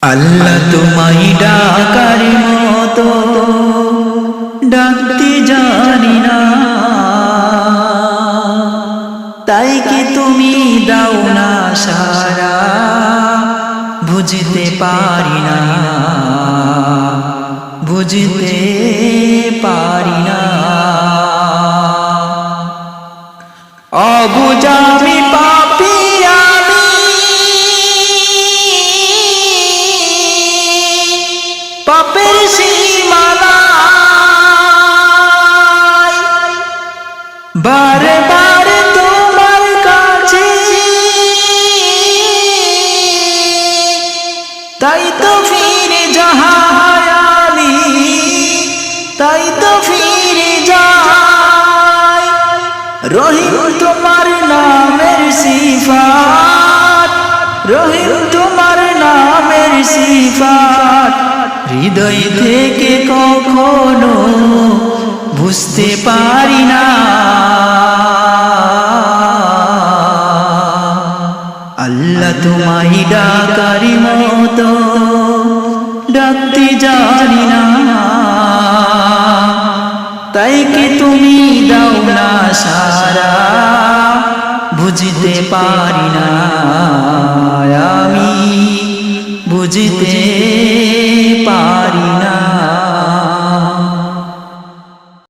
আল্লাহ তোমায় ডাকার মতো ডাকতে জানি না, তাই কি তুমি দাও না সারা, বুঝতে পারি না, বুঝতে পারি না। অবুঝা আমি পাপী, আমি পাপের সীমানায় বারে বারে তোমার কাছে, তাই তো ফিরে যাই আমি, তাই তো ফিরে যাই। রহিম তোমার নামের সিফাত, রহিম তোমার নামের সিফাত হৃদয় থেকে কখনো বুঝতে পারি না। আল্লাহ তোমায় ডাকার মতো ডাকতে জানি না, তাই কি তুমি দাও না সারা, বুঝতে পারি না, আমি বুঝতে পারি